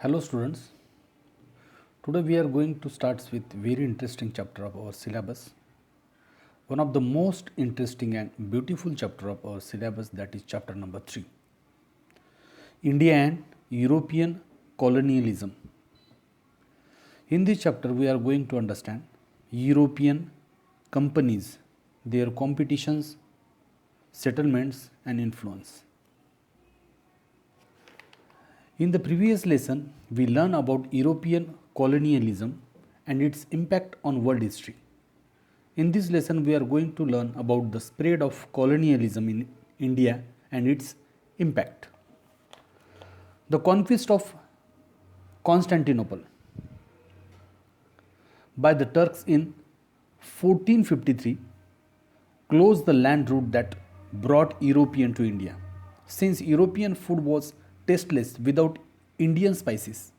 Hello students. Today we are going to start with very interesting chapter of our syllabus. One of the most interesting and beautiful chapter of our syllabus, that is chapter number 3. India and European colonialism. In this chapter we are going to understand European companies, their competitions, settlements and influence. In the previous lesson, we learned about European colonialism and its impact on world history. In this lesson, we are going to learn about the spread of colonialism in India and its impact. The conquest of Constantinople by the Turks in 1453 closed the land route that brought European to India. Since European food was tasteless without Indian spices,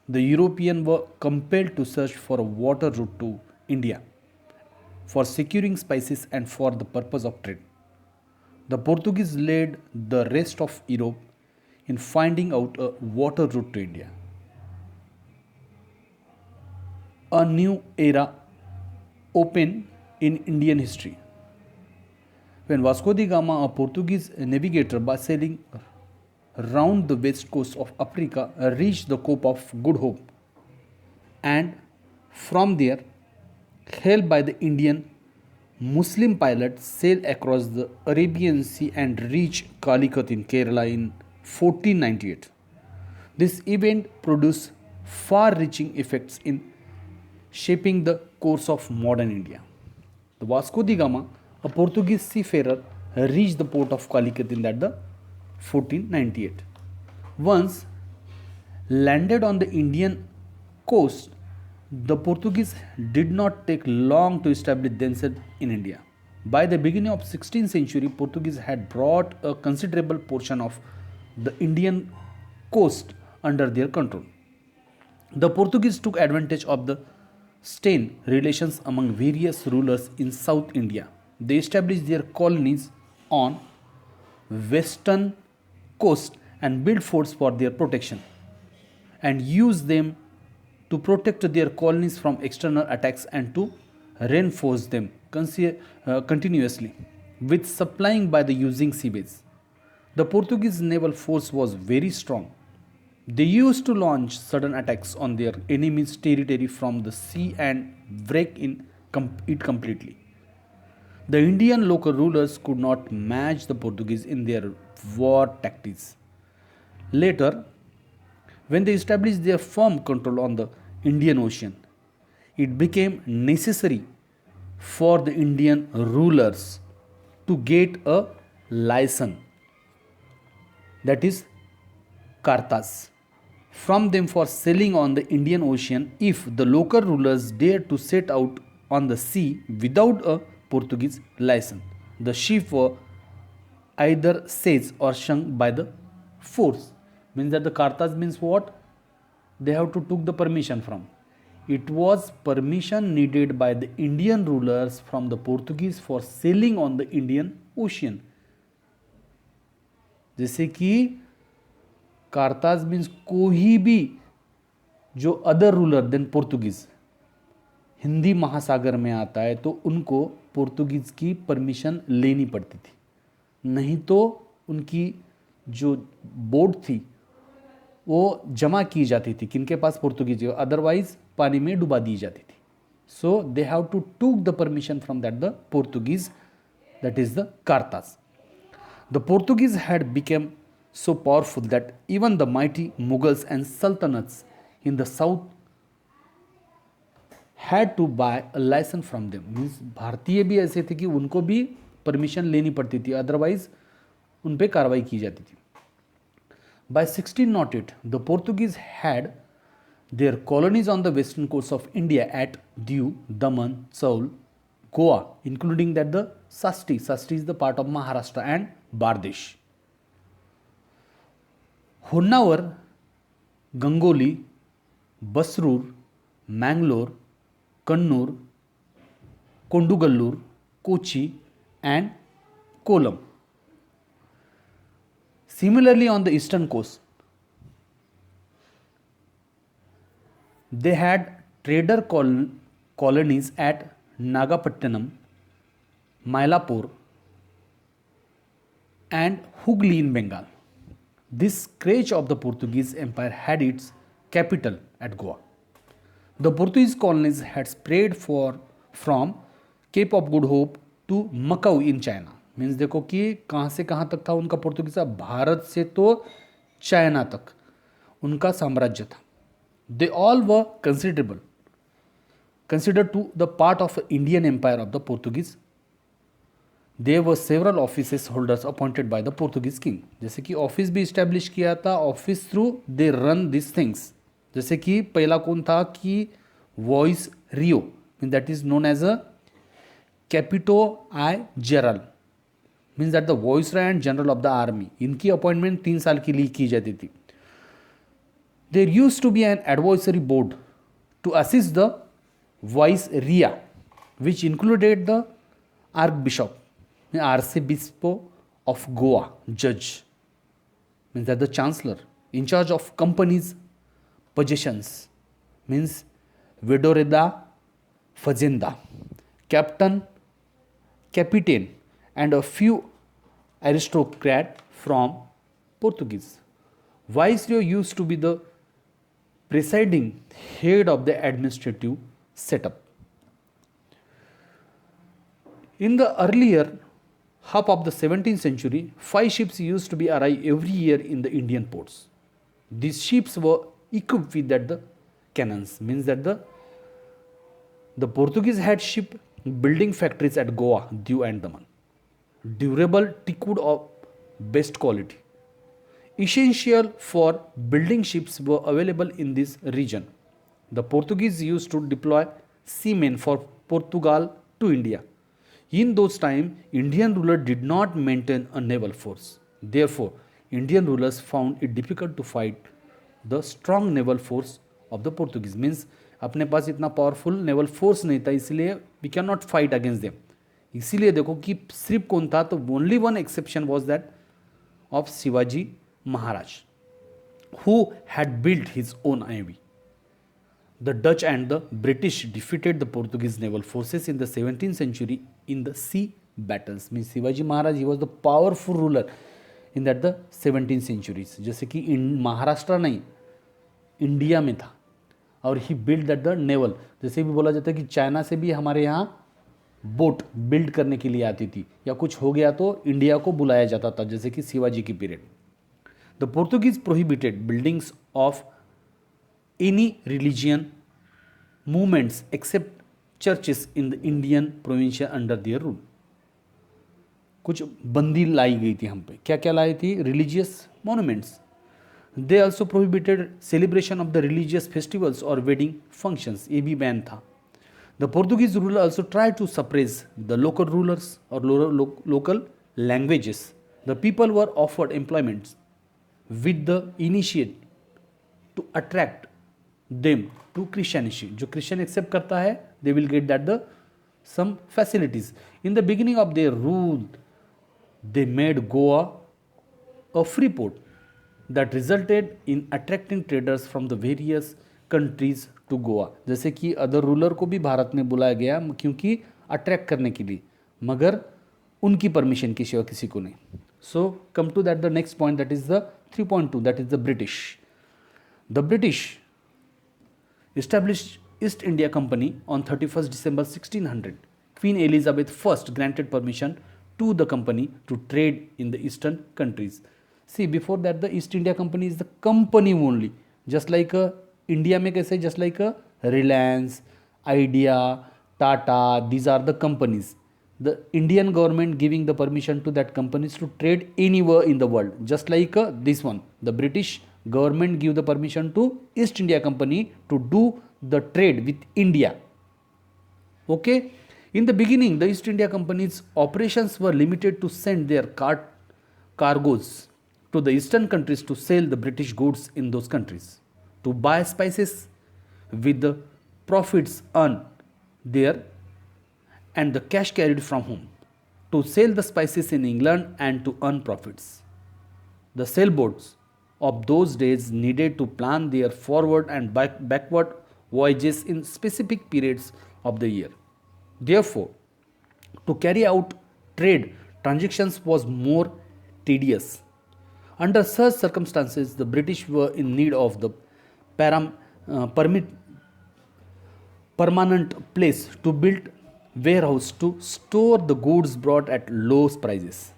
the Europeans were compelled to search for a water route to India for securing spices and for the purpose of trade. The Portuguese led the rest of Europe in finding out a water route to India. A new era opened in Indian history. When Vasco da Gama, a Portuguese navigator, by sailing round the west coast of Africa, reached the Cape of Good Hope, and from there, helped by the Indian Muslim pilots, sailed across the Arabian Sea and reached Calicut in Kerala in 1498. This event produced far-reaching effects in shaping the course of modern India. The Vasco da Gama, a Portuguese seafarer, reached the port of Calicut in the 1498. Once landed on the Indian coast, the Portuguese did not take long to establish themselves in India. By the beginning of 16th century, Portuguese had brought a considerable portion of the Indian coast under their control. The Portuguese took advantage of the strained relations among various rulers in South India. They established their colonies on western coast and built forts for their protection and used them to protect their colonies from external attacks and to reinforce them continuously with supplying by the using seaways. The Portuguese naval force was very strong. They used to launch sudden attacks on their enemy's territory from the sea and wreck it completely. The Indian local rulers could not match the Portuguese in their war tactics. Later, when they established their firm control on the Indian Ocean, it became necessary for the Indian rulers to get a license, that is Kartas, from them for sailing on the Indian Ocean if the local rulers dared to set out on the sea without a Portuguese license. The ships were either seized or sunk by the force. Means that the Kartas means what? They have to took the permission from. It was permission needed by the Indian rulers from the Portuguese for sailing on the Indian Ocean. जैसे कि कार्ताज means कोई भी जो other ruler than Portuguese Hindi Mahasagar में आता है तो उनको पोर्तुगीज की परमिशन लेनी पड़ती थी, नहीं तो उनकी जो बोट थी वो जमा की जाती थी किनके पास? पोर्तुगीज, अदरवाइज पानी में डुबा दी जाती थी. So they have to took the permission from that the Portuguese, that is the कार्ताज. The Portuguese had become so powerful that even the mighty Mughals and sultanates in the south had to buy a license from them. Means भारतीय भी ऐसे थे कि उनको भी permission लेनी पड़ती थी, अदरवाइज उन पे कार्रवाई की जाती थी. By 1608, the Portuguese had their colonies on the western coast of India at Diu, Daman, Chaul, Goa, including that the Sasti. Sasti is the part of Maharashtra, and Bardesh. Honnavar, Gangoli, Basrur, Mangalore, Kannur, Kondugallur, Kochi and Kollam. Similarly, on the eastern coast, They had trader colonies at Nagapattinam, Mylapore, and Hooghly in Bengal. This scourge of the Portuguese Empire had its capital at Goa. The Portuguese colonies had spread from Cape of Good Hope to Macau in China. Means देखो कि कहाँ से कहाँ तक था उनका पोर्तुगीज, भारत से तो चाइना तक उनका साम्राज्य था. They all were considered to the part of Indian Empire of the Portuguese. There were several offices holders appointed by the Portuguese king. जैसे कि ऑफिस भी इस्टेब्लिश किया था, office through they run this things. जैसे कि पहला कौन था कि viceroy, that is known as a कैपिटो आई general, means that the vice and general of the army. इनकी अपॉइंटमेंट 3 साल के लिए की जाती थी. There use to be an advisory board to assist the viceroy which included the archbishop, Arcebispo of Goa, judge, means that the chancellor in charge of company's possessions, means Vedoreda Fazenda, captain, and a few aristocrats from Portuguese. Viceroy used to be the presiding head of the administrative setup. In the earlier half of the 17th century, 5 ships used to be arrive every year in the Indian ports. These ships were equipped with the cannons, means that the Portuguese had ship building factories at Goa, Diu and Daman. Durable teakwood of best quality, essential for building ships, were available in this region. The Portuguese used to deploy seamen for Portugal to India. In those times, Indian rulers did not maintain a naval force. Therefore, Indian rulers found it difficult to fight the strong naval force of the Portuguese. Means अपने पास इतना powerful naval force नहीं था, इसलिए we can not fight against them. इसीलिए देखो कि सिर्फ कौन था, तो only one exception was that of Shivaji Maharaj, who had built his own navy. The Dutch and the British defeated the Portuguese naval forces in the 17th century in the sea battles. Means Shivaji Maharaj, he was the powerful ruler in that the 17th centuries. जैसे कि महाराष्ट्र नहीं, India में था, और ही build that the naval. जैसे भी बोला जाता है कि चाइना से भी हमारे यहाँ बोट बिल्ड करने के लिए आती थी, या कुछ हो गया तो इंडिया को बुलाया जाता था, जैसे कि शिवाजी की period. The Portuguese prohibited buildings of any religion movements except churches in the Indian province under their rule. कुछ बंदी लाई गई थी हम पे. क्या क्या लाई थी? Religious monuments. They also prohibited celebration of the religious festivals और वेडिंग फंक्शंस. ये भी बैन था. The Portuguese ruler also try to suppress the local rulers और local languages. The people were offered employments with the initiate to attract them to Christianity. जो Christian accept करता है, they will get that the some facilities. In the beginning of their rule they made Goa a free port that resulted in attracting traders from the various countries to Goa. जैसे कि other ruler को भी भारत में बुलाया गया क्योंकि अट्रैक्ट करने के लिए, मगर उनकी परमिशन की सिवा किसी को नहीं. So come to that the next point, that is the 3.2, that is the British. The British established East India Company on 31st December 1600. Queen Elizabeth I granted permission to the company to trade in the eastern countries. See, before that the East India Company is the company only, just like India में कैसे, just like Reliance, Idea, Tata, these are the companies. The Indian government giving the permission to that companies to trade anywhere in the world, just like this one. The British government give the permission to East India Company to do the trade with India. Okay. In the beginning, the East India Company's operations were limited to send their cargoes to the eastern countries to sell the British goods in those countries, to buy spices with the profits earned there and the cash carried from home, to sell the spices in England and to earn profits. The sailboats of those days needed to plan their forward and backward voyages in specific periods of the year. Therefore, to carry out trade transactions was more tedious. Under such circumstances, the British were in need of the param, permit, permanent place to build warehouse to store the goods brought at low prices.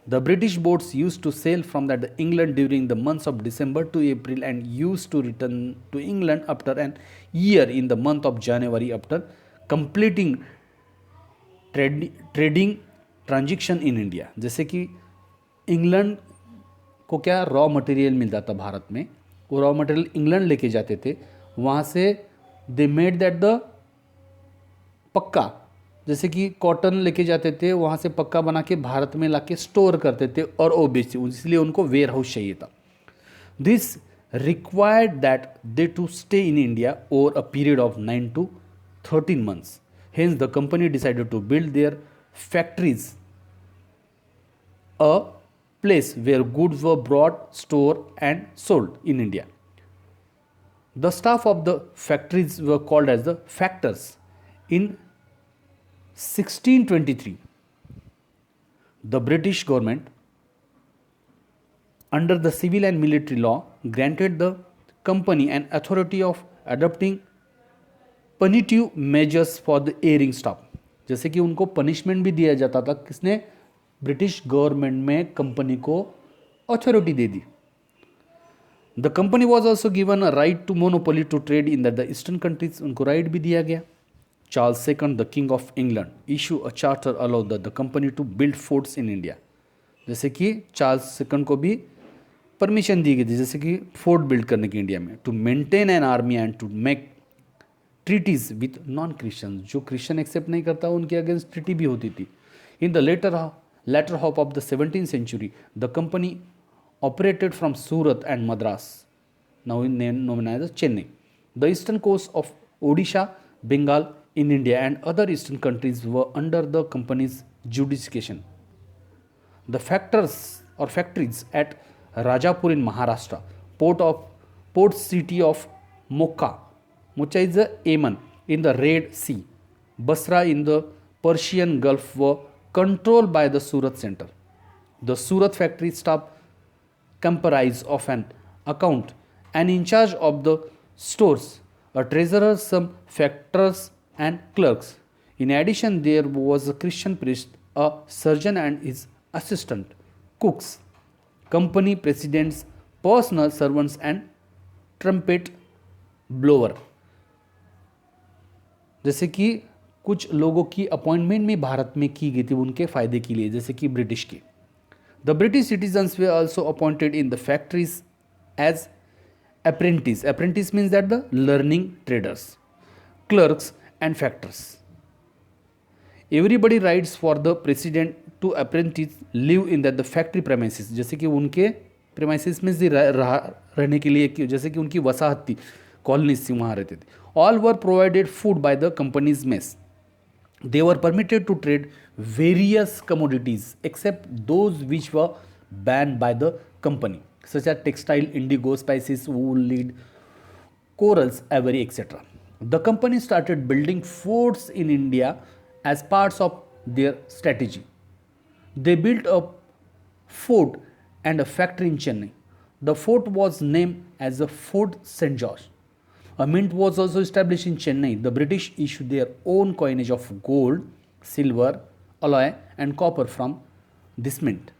The British boats used to sail from that England during the months of December to April and used to return to England after an year in the month of January after completing trading transaction in India. जैसे कि England को क्या raw material मिलता था भारत में, वो raw material England लेके जाते थे, वहाँ से दे मेड दैट द पक्का, जैसे कि कॉटन लेके जाते थे, वहाँ से पक्का बना के भारत में ला के स्टोर करते थे और वो बेचते, इसलिए उनको वेयर हाउस चाहिए था. This required that they to stay in India over a period of 9 to 13 months. Hence, the company decided to build their factories, a place where goods were brought, stored, and sold in India. The staff of the factories were called as the factors. In 1623, the British government, under the civil and military law, granted the company an authority of adopting punitive measures for the erring staff. जैसे कि उनको punishment भी दिया जाता था. किसने? British government में company को अथॉरिटी दे दी. The company was also given a right to monopoly to trade in the eastern countries. उनको राइट भी दिया गया. Charles second, the king of England, issue a charter allow the company to build forts in India. जैसे कि Charles second को भी permission दी गई थी, जैसे कि फोर्ट बिल्ड करने की इंडिया में. To maintain an army and to make treaties with non Christian. जो क्रिश्चियन एक्सेप्ट नहीं करता उनके अगेंस्ट ट्रीटी भी होती थी. In the latter half of the 17th century, the company operated from Surat and Madras, now known as Chennai, the eastern coast of Odisha, Bengal in India, and other eastern countries were under the company's jurisdiction. The factories at Rajapur in Maharashtra, port city of Mocha is the Aman in the Red Sea, Basra in the Persian Gulf were controlled by the Surat center. The Surat factory staff comprised of an account and in charge of the stores, a treasurer, some factors and clerks. In addition, there was a Christian priest, a surgeon and his assistant, cooks, company presidents, personal servants and trumpet blower. जैसे कि कुछ लोगों की appointment भी भारत में की गई थी उनके फ़ायदे के लिए, जैसे कि ब्रिटिश की. The British citizens they also appointed in the factories as apprentice. Apprentice means that the learning traders, clerks and factors. Everybody rights for the president to apprentice live in that the factory premises. जैसे कि उनके premises में रहने के लिए, जैसे कि उनकी वसाहत थी, कॉलोनीज थी, वहाँ रहते थे. All were provided food by the company's mess. They were permitted to trade various commodities except those which were banned by the company, such as textile, indigo, spices, wool, lead, corals, ivory, etc. The company started building forts in India as parts of their strategy. They built a fort and a factory in Chennai. The fort was named as the Fort St. George. A mint was also established in Chennai. The British issued their own coinage of gold, silver, alloy and copper from this mint.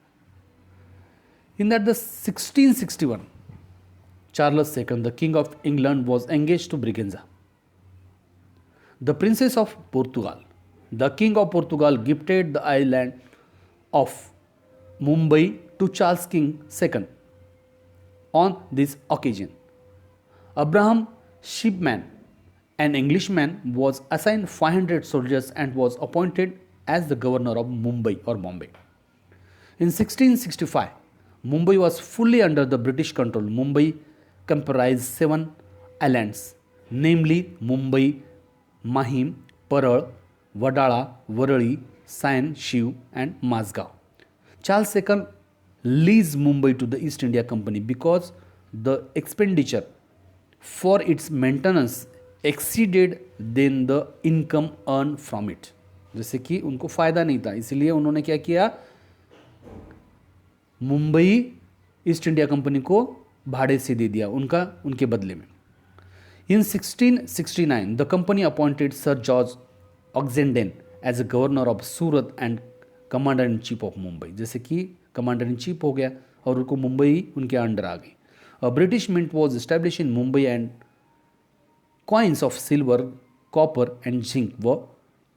In that the 1661, Charles II, the King of England, was engaged to Braganza, the Princess of Portugal. The King of Portugal gifted the island of Mumbai to Charles King II. On this occasion, Abraham Shipman, an Englishman, was assigned 500 soldiers and was appointed as the governor of Mumbai or Bombay. In 1665, Mumbai was fully under the British control. Mumbai comprised 7 islands, namely Mumbai, Mahim, Paral, Wadala, Varali, Sain, Shiv and Mazgaon. Charles II leased Mumbai to the East India Company because the expenditure for its maintenance exceeded than the income earn from it, जैसे कि उनको फायदा नहीं था, इसलिए उन्होंने क्या किया, मुंबई ईस्ट इंडिया कंपनी को भाड़े से दे दिया उनके बदले में। In 1669 the company appointed sir George Oxenden as a governor of Surat and commander in chief of Mumbai, जैसे कि कमांडर इन चीफ हो गया और उनको मुंबई उनके अंडर आ गई। A British mint was establish in Mumbai and coins of silver copper and zinc were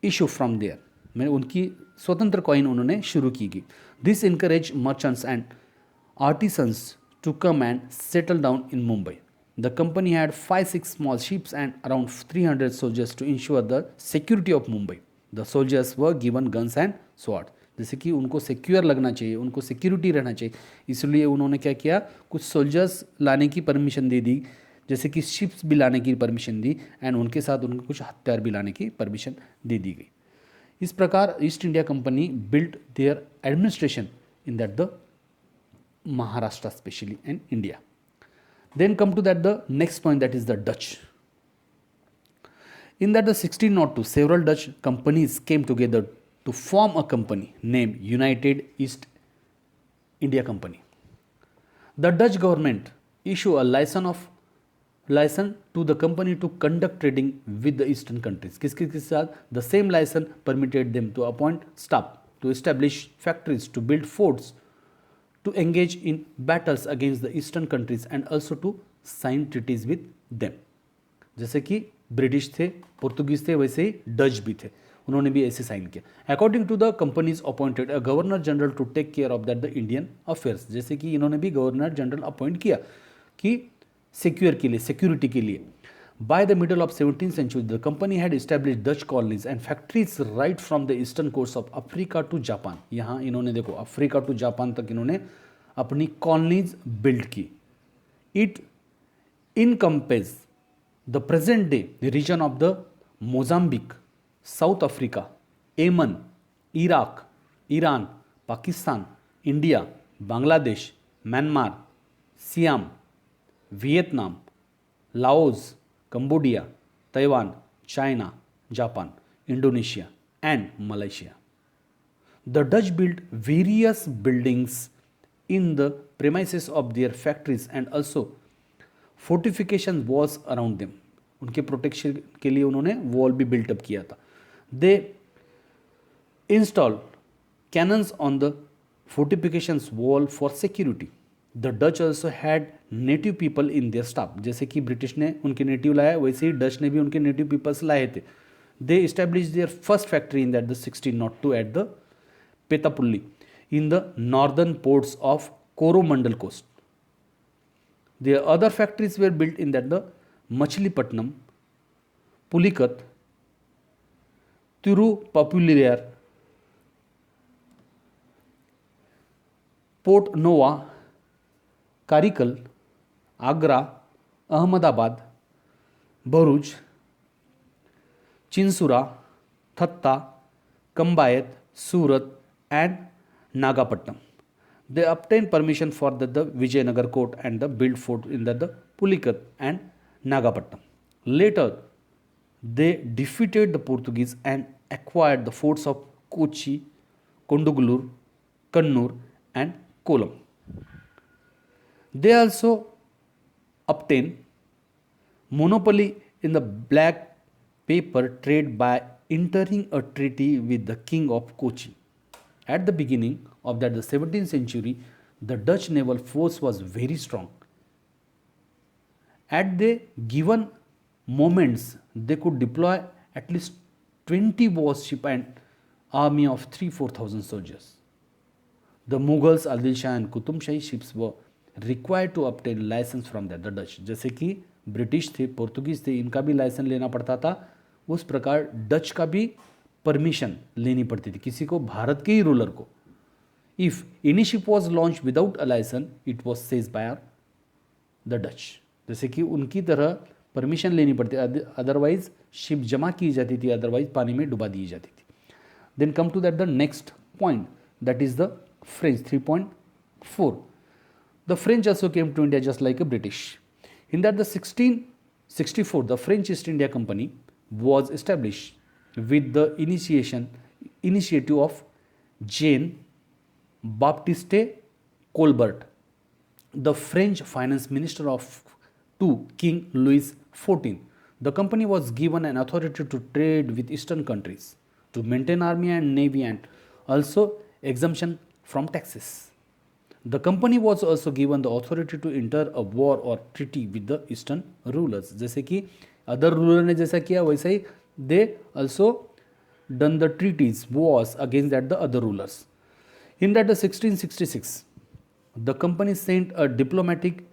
issue from there, मैंने उनकी स्वतंत्र कॉइन उन्होंने शुरू की गई। This encourage merchants and artisans to come and settle down in Mumbai. The company had 5-6 small ships and around 300 soldiers to ensure the security of Mumbai. The soldiers were given guns and swords. जैसे कि उनको secure लगना चाहिए, उनको security रहना चाहिए, इसलिए उन्होंने क्या किया, कुछ सोल्जर्स लाने की परमिशन दे दी, जैसे कि शिप्स भी लाने की परमिशन दी एंड उनके साथ उनको कुछ हथियार भी लाने की परमिशन दे दी गई। इस प्रकार East India Company built their administration in that the Maharashtra especially and India. Then come to that the next point, that is the Dutch. In that the 1602 several Dutch companies came together to form a company named United East India Company. The Dutch government issue a license to the company to conduct trading with the eastern countries. किसके साथ? The same license permitted them to appoint staff, to establish factories, to build forts, to engage in battles against the eastern countries and also to sign treaties with them. जैसे कि British थे, Portuguese थे, वैसे ही Dutch भी थे, उन्होंने भी ऐसे साइन किया। According to the companies appointed a governor general to take care of that the Indian affairs, जैसे कि इन्होंने भी गवर्नर जनरल अपॉइंट किया कि सिक्योर के लिए, सिक्योरिटी के लिए। By the middle of 17th century, the company had established Dutch colonies and factories right from the eastern coast of Africa to Japan. यहाँ इन्होंने देखो अफ्रीका टू जापान तक इन्होंने अपनी कॉलोनीज बिल्ड की। It encompasses the present day region of the Mozambique, South Africa, Yemen, Iraq, Iran, Pakistan, India, Bangladesh, Myanmar, Siam, Vietnam, Laos, Cambodia, Taiwan, China, Japan, Indonesia, and Malaysia. The Dutch built various buildings in the premises of their factories and also fortification walls around them. उनके protection के लिए उन्होंने wall भी built up किया था। They installed cannons on the fortifications wall for security. The Dutch also had native people in their staff, जैसे कि British ने उनके नेटिव लाया वैसे ही डच ने भी उनके नेटिव पीपल्स लाए थे। They establish their first factory in that the 1602 at the Petapuli in the northern ports of Coromandel coast. Their other factories were built in that the Machilipatnam, Pulicat, Tirupapuliyur, Porto Novo, Karaikal, Agra, Ahmedabad, Bharuch, Chinsura, Thatta, Cambay, Surat and Nagapattinam. They obtained permission for the Vijayanagar court and the built fort in the Pulikat and Nagapattinam. Later, they defeated the Portuguese and acquired the forts of Kochi, Kondugallur, Kannur and Kollam. They also obtained monopoly in the black paper trade by entering a treaty with the king of Kochi. At the beginning of the 17th century, the Dutch naval force was very strong. At the given moments, they could deploy at least 20 warships and army of 3,000-4,000 soldiers. The Mughals, Adil Shah and Qutub Shahi ships were required to obtain license from the Dutch. जैसे कि British थे, पोर्तुगीज थे, इनका भी licence लेना पड़ता था, उस प्रकार डच का भी परमिशन लेनी पड़ती थी किसी को, भारत के ही रूलर को। If any ship was launch without a licence it was seize by the Dutch, जैसे कि उनकी तरह परमिशन लेनी पड़ती, अदरवाइज शिप जमा की जाती थी, अदरवाइज पानी में डुबा दी जाती थी। Then come to that the next point, that is the French 3.4. The French also came to India just like a British. In that the 16 64, the French East India Company was established with the initiative of Jean Baptiste Colbert, the French finance minister to King Louis XIV. The company was given an authority to trade with eastern countries, to maintain army and navy, and also exemption from taxes. The company was also given the authority to enter a war or treaty with the eastern rulers. जैसे कि other ruler ने जैसा किया वैसे ही they also done the treaties, wars against that the other rulers. In that the 1666, the company sent a diplomatic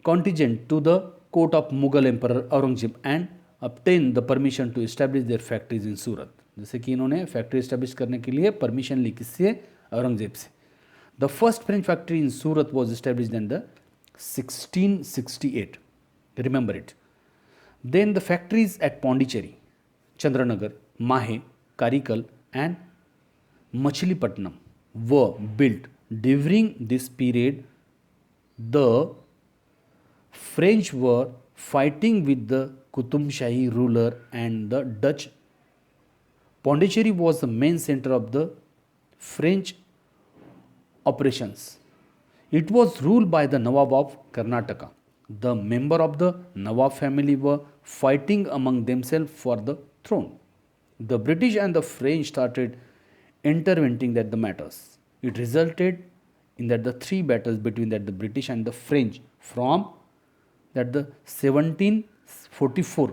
contingent to the court of Mughal Emperor Aurangzeb and obtained the permission to establish their factories in Surat. जैसे कि इन्होंने factory establish करने के लिए permission ली किससे? औरंगजेब से. The first French factory in Surat was established in the 1668. Remember it. Then the factories at Pondicherry, Chandranagar, Mahe, Karikal and Machilipatnam were built. During this period, the French were fighting with the Qutub Shahi ruler and the Dutch. Pondicherry was the main center of the French operations. It was ruled by the Nawab of Karnataka. The members of the Nawab family were fighting among themselves for the throne. The British and the French started intervening at the matters. It resulted in that the three battles between that the British and the French from that the 1744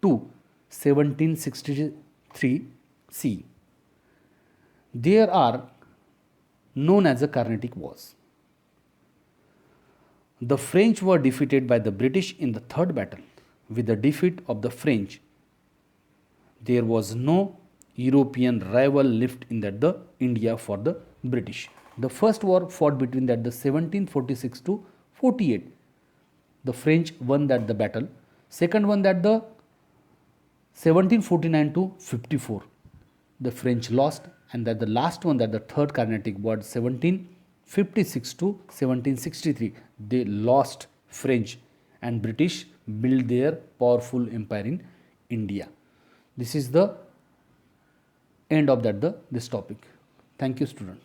to 1763 C. There are known as the Carnatic Wars. The French were defeated by the British in the third battle. With the defeat of the French, there was no European rival left in that the India for the British. The first war fought between that the 1746 to 48. The French won that the battle. Second one that the 1749 to 54. The French lost, and that the last one that the third Carnatic War 1756 to 1763. They lost French and British built their powerful empire in India. This is the end of that this topic. Thank you, student.